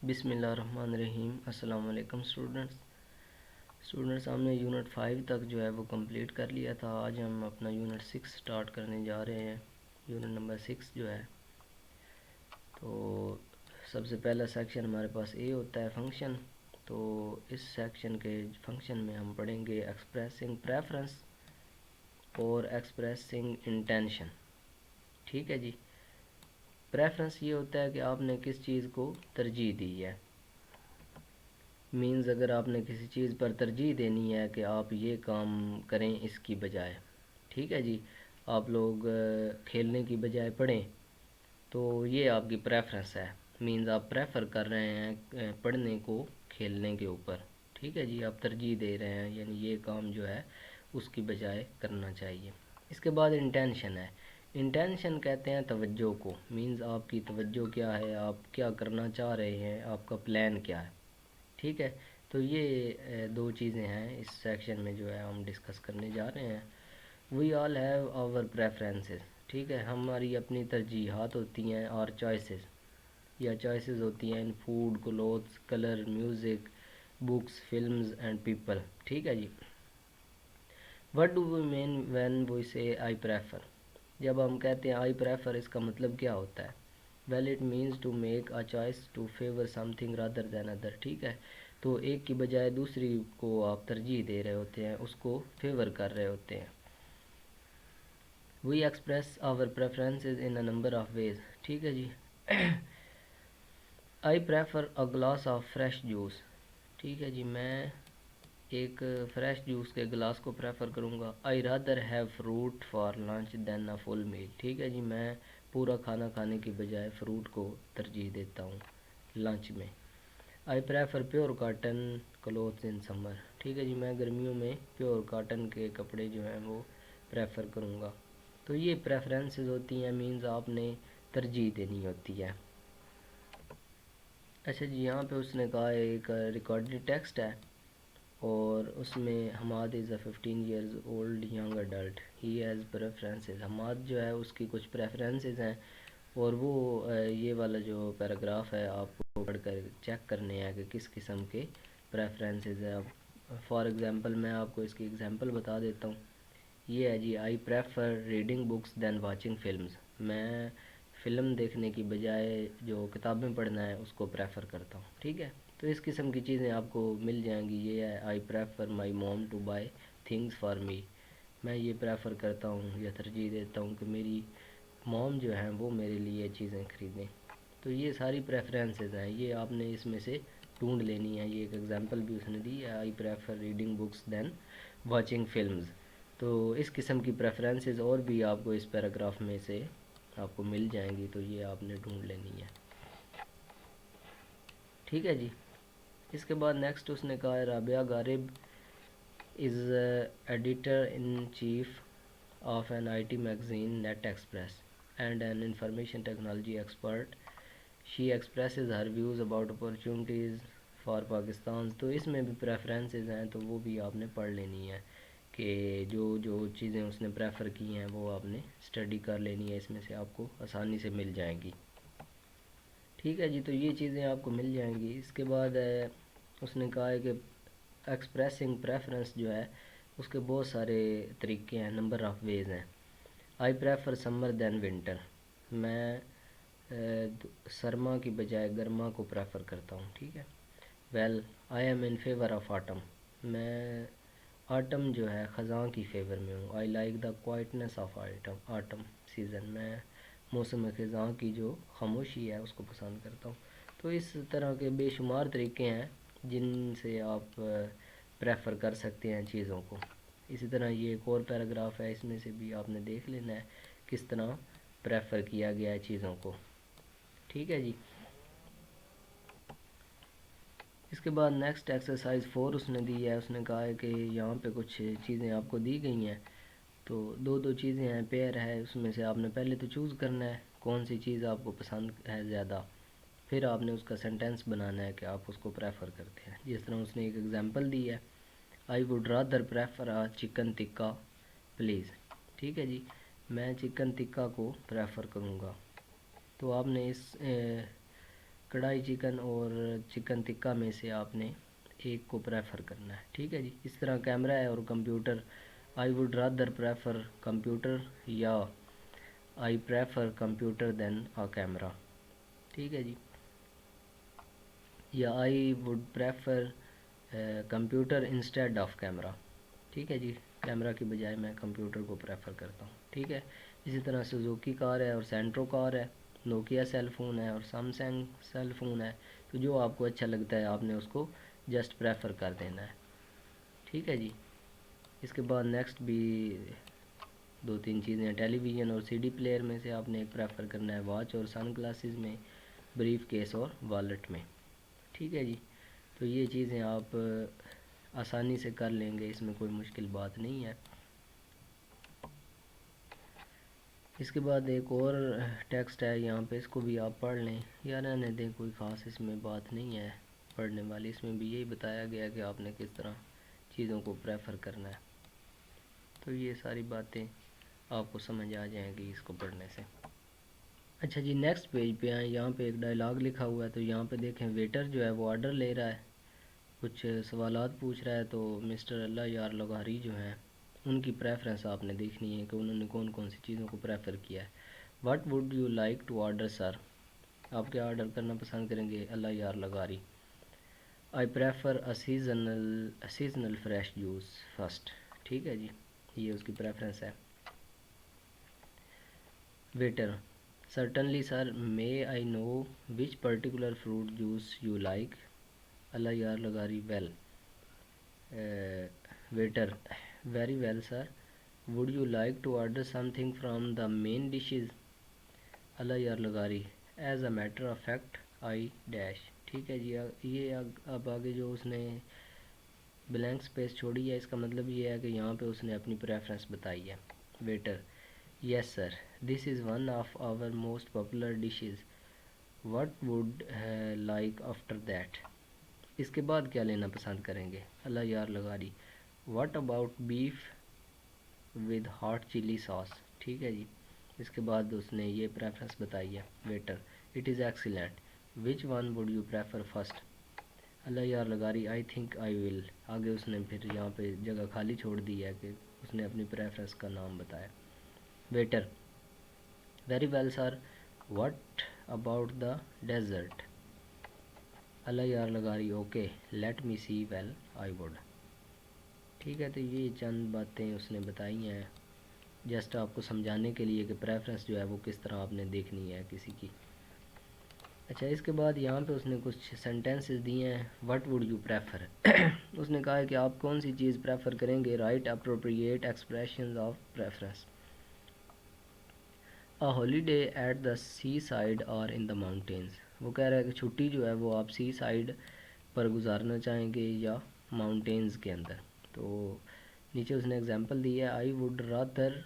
بسم اللہ الرحمن الرحیم۔ السلام علیکم اسٹوڈنٹس ہم نے یونٹ 5 تک جو ہے وہ کمپلیٹ کر لیا تھا۔ آج ہم اپنا یونٹ 6 سٹارٹ کرنے جا رہے ہیں۔ یونٹ نمبر 6 جو ہے تو سب سے پہلا سیکشن ہمارے پاس اے ہوتا ہے فنکشن۔ تو اس سیکشن کے فنکشن میں ہم پڑھیں گے ایکسپریسنگ پریفرنس اور ایکسپریسنگ انٹینشن۔ ٹھیک ہے جی، پریفرنس یہ ہوتا ہے کہ آپ نے کس چیز کو ترجیح دی ہے، مینز اگر آپ نے کسی چیز پر ترجیح دینی ہے کہ آپ یہ کام کریں اس کی بجائے، ٹھیک ہے جی، آپ لوگ کھیلنے کی بجائے پڑھیں تو یہ آپ کی پریفرنس ہے، مینز آپ پریفر کر رہے ہیں پڑھنے کو کھیلنے کے اوپر، ٹھیک ہے جی، آپ ترجیح دے رہے ہیں، یعنی یہ کام جو ہے اس کی بجائے کرنا چاہیے۔ اس کے بعد انٹینشن ہے۔ انٹینشن کہتے ہیں توجہ کو، مینز آپ کی توجہ کیا ہے، آپ کیا کرنا چاہ رہے ہیں، آپ کا پلان کیا ہے، ٹھیک ہے۔ تو یہ دو چیزیں ہیں اس سیکشن میں جو ہے ہم ڈسکس کرنے جا رہے ہیں۔ وی آل ہیو آور پریفرنسز، ٹھیک ہے، ہماری اپنی ترجیحات ہوتی ہیں اور چوائسیز یا چوائسیز ہوتی ہیں in food, clothes, colour, music, books, films and people, ٹھیک ہے جی۔ What do we mean when we say I prefer? جب ہم کہتے ہیں آئی پریفر، اس کا مطلب کیا ہوتا ہے؟ Well it means to make a choice to favour something rather than other, ٹھیک ہے، تو ایک کی بجائے دوسری کو آپ ترجیح دے رہے ہوتے ہیں، اس کو فیور کر رہے ہوتے ہیں۔ We express our preferences in a number of ways, ٹھیک ہے جی۔ I prefer a glass of fresh juice, ٹھیک ہے جی، میں ایک فریش جوس کے گلاس کو پریفر کروں گا۔ I rather have fruit for lunch than a full meal, ٹھیک ہے جی، میں پورا کھانا کھانے کی بجائے فروٹ کو ترجیح دیتا ہوں لنچ میں۔ I prefer pure cotton clothes in summer, ٹھیک ہے جی، میں گرمیوں میں پیور کاٹن کے کپڑے جو ہیں وہ پریفر کروں گا۔ تو یہ پریفرنسز ہوتی ہیں، مینز آپ نے ترجیح دینی ہوتی ہے۔ اچھا جی، یہاں پہ اس نے کہا ایک ریکارڈڈ ٹیکسٹ ہے اور اس میں حماد از اے 15 years old young adult, he has preferences, Hammad جو ہے اس کی کچھ پریفرنسز ہیں، اور وہ یہ والا جو پیراگراف ہے آپ کو پڑھ کر چیک کرنے ہیں کہ کس قسم کے پریفرنسز ہیں۔ اب فار ایگزامپل میں آپ کو اس کی ایگزامپل بتا دیتا ہوں۔ یہ ہے جی، I prefer reading books than watching films, میں فلم دیکھنے کی بجائے جو کتابیں پڑھنا ہے اس کو پریفر کرتا ہوں، ٹھیک ہے۔ تو اس قسم کی چیزیں آپ کو مل جائیں گی۔ یہ ہے I prefer my mom to buy things for me, میں یہ پریفر کرتا ہوں یا ترجیح دیتا ہوں کہ میری موم جو ہیں وہ میرے لیے چیزیں خریدیں۔ تو یہ ساری پریفرنسز ہیں، یہ آپ نے اس میں سے ڈھونڈ لینی ہے۔ یہ ایک ایگزامپل بھی اس نے دی ہے، I prefer reading books than watching films. تو اس قسم کی پریفرنسز اور بھی آپ کو اس پیراگراف میں سے آپ کو مل جائیں گی، تو یہ آپ نے ڈھونڈ لینی ہے، ٹھیک ہے جی۔ اس کے بعد نیکسٹ اس نے کہا ہے Rabia Gharib is editor in chief of an I T magazine Net Express and an information technology expert, she expresses her views about opportunities for Pakistan. تو اس میں بھی پریفرنسز ہیں، تو وہ بھی آپ نے پڑھ لینی ہے کہ جو چیزیں اس نے پریفر کی ہیں وہ آپ نے اسٹڈی کر لینی ہے، اس میں سے آپ کو آسانی سے مل جائیں گی، ٹھیک ہے جی۔ تو یہ چیزیں آپ کو مل جائیں گی۔ اس کے بعد اس نے کہا ہے کہ ایکسپریسنگ پریفرنس جو ہے اس کے بہت سارے طریقے ہیں، نمبر آف ویز ہیں۔ I prefer summer then winter, میں سرما کی بجائے گرما کو پریفر کرتا ہوں، ٹھیک ہے۔ Well I am in favour of autumn, میں آٹم جو ہے خزاں کی فیور میں ہوں۔ I like the quietness of autumn season, میں موسم خزاں کی جو خاموشی ہے اس کو پسند کرتا ہوں۔ تو اس طرح کے بے شمار طریقے ہیں جن سے آپ پریفر کر سکتے ہیں چیزوں کو۔ اسی طرح یہ ایک اور پیراگراف ہے، اس میں سے بھی آپ نے دیکھ لینا ہے کس طرح پریفر کیا گیا ہے چیزوں کو، ٹھیک ہے جی۔ اس کے بعد نیکسٹ ایکسرسائز 4 اس نے دی ہے، اس نے کہا ہے کہ یہاں پہ کچھ چیزیں آپ کو دی گئی ہیں، تو دو چیزیں ہیں، پیئر ہے، اس میں سے آپ نے پہلے تو چوز کرنا ہے کون سی چیز آپ کو پسند ہے زیادہ، پھر آپ نے اس کا سینٹینس بنانا ہے کہ آپ اس کو پریفر کرتے ہیں۔ جس طرح اس نے ایک ایگزامپل دی ہے، I would rather prefer a chicken tikka please, ٹھیک ہے جی، میں چکن ٹکا کو پریفر کروں گا۔ تو آپ نے اس کڑھائی چکن اور چکن ٹکا میں سے آپ نے ایک کو پریفر کرنا ہے. ٹھیک ہے جی. اس طرح کیمرہ ہے اور computer. I would rather prefer computer یا I prefer computer than a camera. ٹھیک ہے جی. یا I would prefer computer instead of camera. ٹھیک ہے جی. کیمرہ کی بجائے میں کمپیوٹر کو پریفر کرتا ہوں. ٹھیک ہے. اسی طرح سوزوکی کار ہے اور سینٹرو کار ہے. نوکیا سیل فون ہے اور سیمسنگ سیل فون ہے. تو جو آپ کو اچھا لگتا ہے آپ نے اس کو جسٹ پریفر کر دینا ہے. ٹھیک ہے جی. اس کے بعد نیکسٹ بھی دو تین چیزیں ہیں. ٹیلی ویژن اور سی ڈی پلیئر میں سے آپ نے ایک پریفر کرنا ہے. واچ اور سن گلاسز میں. بریف کیس اور والٹ میں. ٹھیک ہے جی. تو یہ چیزیں آپ آسانی سے کر لیں گے, اس میں کوئی مشکل بات نہیں ہے. اس کے بعد ایک اور ٹیکسٹ ہے یہاں پہ, اس کو بھی آپ پڑھ لیں یا رہنے دیں, کوئی خاص اس میں بات نہیں ہے پڑھنے والی. اس میں بھی یہی بتایا گیا کہ آپ نے کس طرح چیزوں کو پریفر کرنا ہے. تو یہ ساری باتیں آپ کو سمجھ آ جائیں گی اس کو پڑھنے سے. اچھا جی, نیکسٹ پیج پہ آئیں. یہاں پہ ایک ڈائلاگ لکھا ہوا ہے. تو یہاں پہ دیکھیں ویٹر جو ہے وہ آرڈر لے رہا ہے, کچھ سوالات پوچھ رہا ہے. تو مسٹر اللہ یار لغاری جو ہیں ان کی پریفرنس آپ نے دیکھنی ہے کہ انہوں نے کون کون سی چیزوں کو پریفر کیا ہے. What would you like to order sir. آپ کیا آرڈر کرنا پسند کریں گے اللہ یار لغاری. I prefer seasonal fresh juice first. ٹھیک ہے جی, یہ اس کی پریفرنس ہے. Waiter certainly sir, may I know which particular fruit juice you like. Allah Yar لغاری well. Waiter very well sir, would you like to order something from the main dishes. Allah Yar لغاری as a matter of fact I dash. ٹھیک ہے جی. یہ اب آگے جو اس نے بلینک سپیس چھوڑی ہے اس کا مطلب یہ ہے کہ یہاں پہ اس نے اپنی پریفرنس بتائی ہے. Waiter yes sir, this is one of our most popular dishes. What would like after that. اس کے بعد کیا لینا پسند کریں گے اللہ یار لغاری. What about beef with hot chilli sauce. ٹھیک ہے جی. اس کے بعد اس نے یہ پریفرنس بتائی ہے. Waiter it is excellent, which one would you prefer first. Allah Yar لغاری آئی تھنک آئی ول. آگے اس نے پھر یہاں پہ جگہ خالی چھوڑ دی ہے کہ اس نے اپنی پریفرنس کا نام بتایا. Waiter very well sir, what about the dessert. Allah Yar لغاری okay let me see well I would. ٹھیک ہے. تو یہ چند باتیں اس نے بتائی ہیں جسٹ آپ کو سمجھانے کے لیے کہ پریفرنس جو ہے وہ کس طرح آپ نے دیکھنی ہے کسی کی. اچھا, اس کے بعد یہاں پہ اس نے کچھ سینٹینسز دیے ہیں. What would you prefer. اس نے کہا ہے کہ آپ کون سی چیز پریفر کریں گے. Write appropriate expressions of preference. A holiday at the seaside اور ان دا ماؤنٹینز. وہ کہہ رہا ہے کہ چھٹی جو ہے وہ آپ سی سائڈ پر گزارنا چاہیں گے یا ماؤنٹینز کے اندر. تو نیچے اس نے اگزامپل دی ہے. I would rather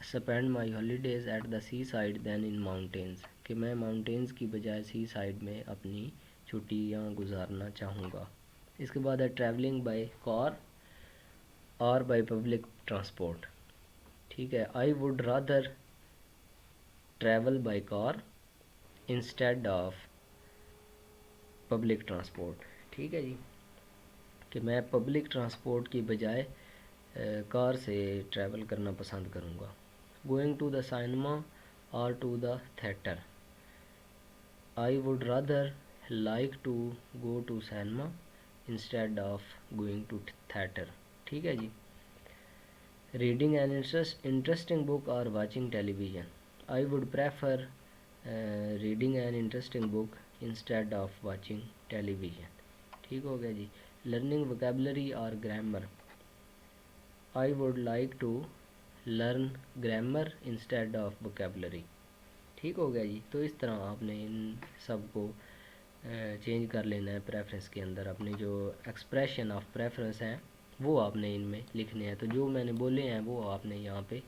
spend my holidays at the seaside than in mountains. کہ میں ماؤنٹینز کی بجائے سی سائڈ میں اپنی چھٹیاں گزارنا چاہوں گا. اس کے بعد ہے ٹریولنگ بائی کار اور بائی پبلک ٹرانسپورٹ. ٹھیک ہے. I would rather travel by car instead of public transport. ٹھیک ہے جی. کہ میں پبلک ٹرانسپورٹ کی بجائے کار سے ٹریول کرنا پسند کروں گا. گوئنگ ٹو دا سائنما اور to the theatre. I would rather like to go to cinema instead of going to theatre. ٹھیک ہے جی. ریڈنگ این انٹرسٹنگ بک اور watching television. I would prefer reading an interesting book instead of watching television. ٹھیک ہو گیا جی. Learning vocabulary اور grammar. I would like to learn grammar instead of vocabulary. ٹھیک ہو گیا جی. تو اس طرح آپ نے ان سب کو چینج کر لینا ہے پریفرنس کے اندر. اپنی جو ایکسپریشن آف پریفرنس ہیں وہ آپ نے ان میں لکھنے ہیں. تو جو میں نے بولے ہیں وہ آپ نے یہاں پہ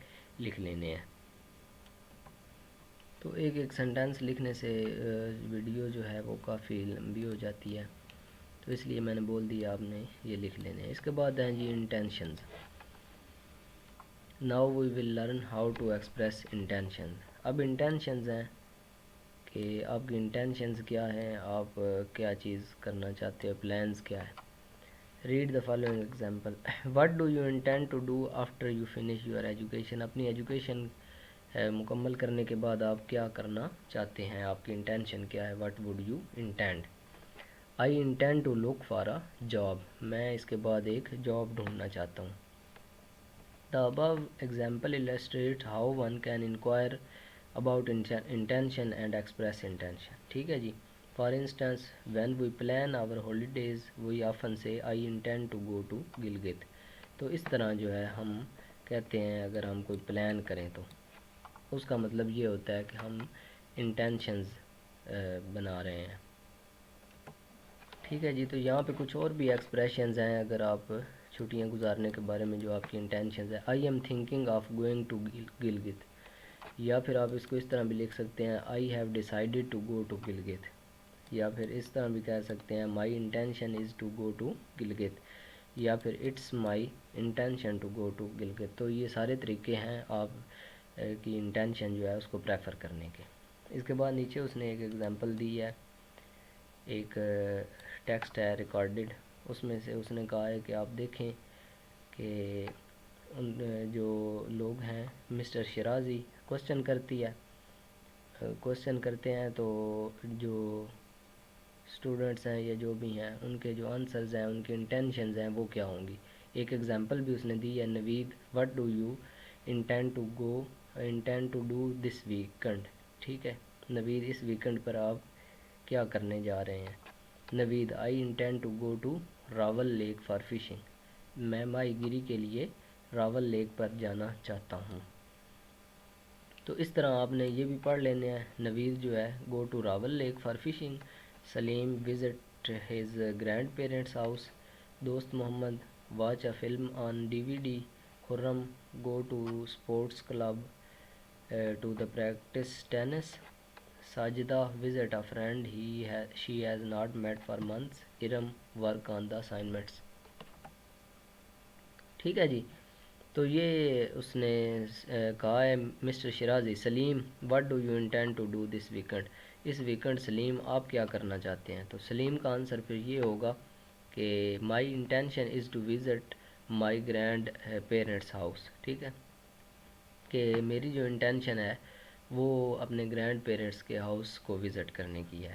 لکھ لینے ہیں. تو ایک ایک سینٹینس لکھنے سے ویڈیو جو ہے وہ کافی لمبی ہو جاتی ہے, تو اس لیے میں نے بول دیا آپ نے یہ لکھ لینے ہیں. اس کے بعد ہیں جی intentions. Now we will learn how to express intentions. اب انٹینشنز ہیں کہ آپ کی انٹینشنز کیا ہیں، آپ کیا چیز کرنا چاہتے ہو، پلانز کیا ہے. Read the following example. What do you intend to do after you finish your education. اپنی ایجوکیشن مکمل کرنے کے بعد آپ کیا کرنا چاہتے ہیں، آپ کی انٹینشن کیا ہے. What would you intend. I intend to look for a job. میں اس کے بعد ایک جاب ڈھونڈنا چاہتا ہوں. The above example illustrates how one can inquire about intention and express intention. ٹھیک ہے جی. For instance, when we plan our holidays, we often say, I intend to go to Gilgit. تو اس طرح جو ہے ہم کہتے ہیں اگر ہم کوئی پلان کریں تو اس کا مطلب یہ ہوتا ہے کہ ہم انٹینشنز بنا رہے ہیں. ٹھیک ہے جی. تو یہاں پہ کچھ اور بھی ایکسپریشنز ہیں اگر آپ چھٹیاں گزارنے کے بارے میں جو آپ کی انٹینشنز ہے. I am thinking of going to Gilgit. یا پھر آپ اس کو اس طرح بھی لکھ سکتے ہیں I have decided to go to Gilgit. یا پھر اس طرح بھی کہہ سکتے ہیں my intention is to go to Gilgit. یا پھر it's my intention to go to Gilgit. تو یہ سارے طریقے ہیں آپ کی انٹینشن جو ہے اس کو پریفر کرنے کے. اس کے بعد نیچے اس نے ایک ایگزامپل دی ہے، ایک ٹیکسٹ ہے ریکارڈڈ، اس میں سے اس نے کہا ہے کہ آپ دیکھیں کہ جو لوگ ہیں مسٹر شیرازی کوسچن کرتے ہیں تو جو اسٹوڈنٹس ہیں یا جو بھی ہیں ان کے جو آنسرز ہیں، ان کی انٹینشنز ہیں وہ کیا ہوں گی. ایک ایگزامپل بھی اس نے دی ہے. Naveed what do you intend to do this weekend. ٹھیک ہے نوید، اس ویکنڈ پر آپ کیا کرنے جا رہے ہیں. Naveed I intend to go to Rawal lake for fishing. میں ماہی گیری کے لیے راول لیک پر جانا چاہتا ہوں. تو اس طرح آپ نے یہ بھی پڑھ لینے ہیں. نوید جو ہے go to Rawal lake for fishing. Saleem visit his grandparents house. Dost Muhammad watch a film on DVD. Khurram go to sports club to the practice tennis. Sajida visit a friend she has not met for months. Iram work on the assignments. ٹھیک ہے جی. تو یہ اس نے کہا ہے mister Shirazi. Saleem what do you intend to do this weekend. اس ویکنڈ سلیم آپ کیا کرنا چاہتے ہیں. تو سلیم کا آنسر پھر یہ ہوگا کہ my intention is to visit my grandparents house. ٹھیک ہے کہ میری جو انٹینشن ہے وہ اپنے گرینڈ پیرنٹس کے ہاؤس کو وزٹ کرنے کی ہے.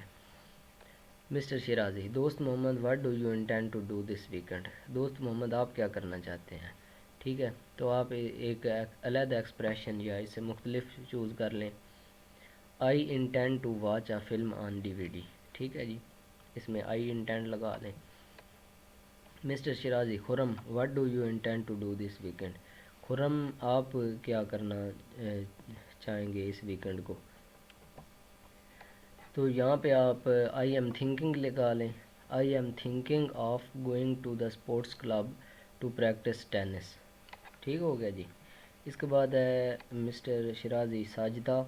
Mister Shirazi Dost Muhammad what do you intend to do this weekend. Dost Muhammad آپ کیا کرنا چاہتے ہیں. ٹھیک ہے تو آپ ایک علیحدہ ایکسپریشن یا اسے مختلف چوز کر لیں. I intend to watch a film on DVD. ٹھیک ہے جی، اس میں آئی انٹینڈ لگا لیں. Mister Shirazi Khurram what do you intend to do this weekend. Khurram آپ کیا کرنا چاہیں گے اس ویکنڈ کو. تو یہاں پہ آپ آئی ایم تھنکنگ لگا لیں. I am thinking of going to the sports club to practise tennis. ٹھیک ہو گیا جی. اس کے بعد ہے mister Shirazi Sajida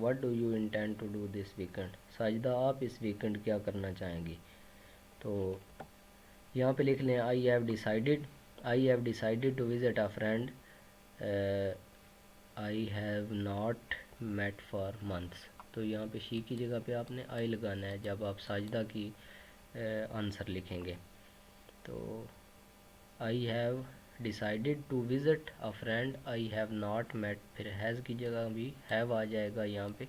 what do you intend to do this weekend. Sajida آپ اس ویکنڈ کیا کرنا چاہیں گی. تو یہاں پہ لکھ لیں I have decided to visit a friend I have not met for months. تو یہاں پہ شی کی جگہ پہ آپ نے آئی لگانا ہے جب آپ ساجدہ کی آنسر لکھیں گے. تو I have decided to visit a friend I have not met, پھر ہیز کی جگہ بھی ہیو آ جائے گا یہاں پہ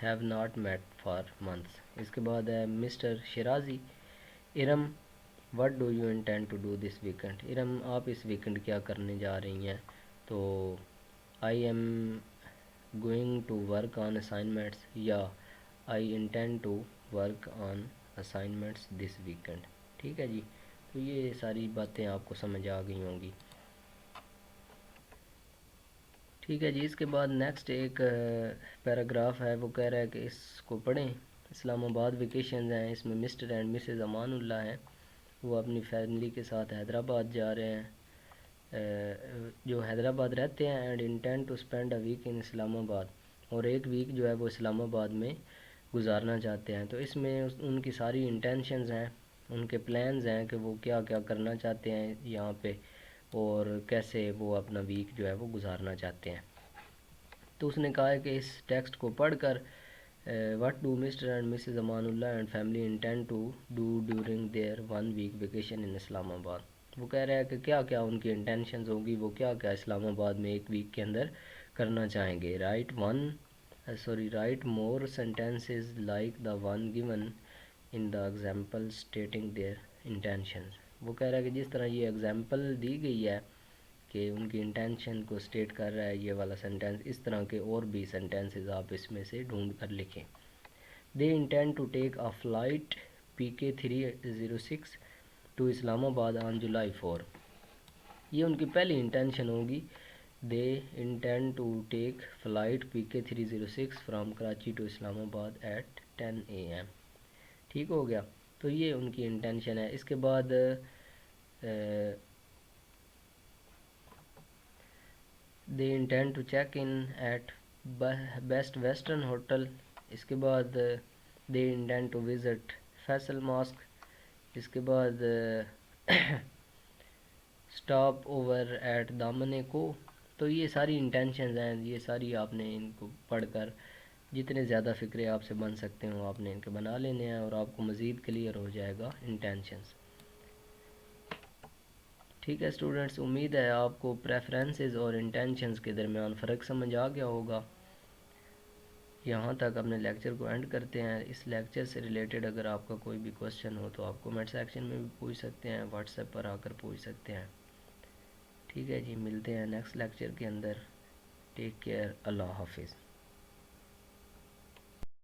have not met for months. اس کے بعد ہے mister Shirazi Iram what do you intend to do this weekend. Iram آپ اس ویکنڈ کیا کرنے جا رہی ہیں. تو I am going to work on assignments یا I intend to work on assignments this weekend. ٹھیک ہے جی. تو یہ ساری باتیں آپ کو سمجھ آ گئی ہوں گی. ٹھیک ہے جی. اس کے بعد نیکسٹ ایک پیراگراف ہے، وہ کہہ رہا ہے کہ اس کو پڑھیں. اسلام آباد ویکیشنز ہیں، اس میں mister and Mrs Aman Ullah ہیں، وہ اپنی فیملی کے ساتھ حیدرآباد جا رہے ہیں، جو حیدرآباد رہتے ہیں. And intend to spend a week in Islamabad. اور ایک ویک جو ہے وہ اسلام آباد میں گزارنا چاہتے ہیں. تو اس میں ان کی ساری انٹینشنز ہیں، ان کے پلانز ہیں کہ وہ کیا کیا کرنا چاہتے ہیں یہاں پہ اور کیسے وہ اپنا ویک جو ہے وہ گزارنا چاہتے ہیں. تو اس نے کہا ہے کہ اس ٹیکسٹ کو پڑھ کر what do Mr. and Mrs. Amanullah and family intend to do during their 1 week vacation in اسلام آباد. وہ کہہ رہا ہے کہ کیا کیا ان کی انٹینشنز ہوگی، وہ کیا کیا اسلام آباد میں 1 ویک کے اندر کرنا چاہیں گے. write more sentences like the one given in the example stating their intentions. وہ کہہ رہا ہے کہ جس طرح یہ ایگزامپل دی گئی ہے کہ ان کی انٹینشن کو سٹیٹ کر رہا ہے یہ والا سینٹینس، اس طرح کے اور بھی سینٹینسز آپ اس میں سے ڈھونڈ کر لکھیں. They intend to take a flight PK306 to اسلام آباد on July 4. یہ ان کی پہلی انٹینشن ہوگی. They intend to take flight PK306 from Karachi to اسلام آباد at 10 AM. ٹھیک ہو گیا. تو یہ ان کی انٹینشن ہے. اس کے بعد they intend to check in at Best Western Hotel. اس کے بعد they intend to visit Faisal mosque. اس کے بعد stop over at دامن کو. تو یہ ساری انٹینشنز ہیں، یہ ساری آپ نے ان کو پڑھ کر جتنے زیادہ فکرے آپ سے بن سکتے ہوں آپ نے ان کے بنا لینے ہیں، اور آپ کو مزید کلیئر ہو جائے گا انٹینشنز. ٹھیک ہے اسٹوڈنٹس، امید ہے آپ کو پریفرنسز اور انٹینشنز کے درمیان فرق سمجھ آ گیا ہوگا. یہاں تک اپنے لیکچر کو اینڈ کرتے ہیں. اس لیکچر سے ریلیٹڈ اگر آپ کا کوئی بھی کوسچن ہو تو آپ کومنٹ سیکشن میں بھی پوچھ سکتے ہیں، واٹس ایپ پر آ کر پوچھ سکتے ہیں. ٹھیک ہے جی، ملتے ہیں نیکسٹ لیکچر کے اندر. ٹیک کیئر، اللہ حافظ.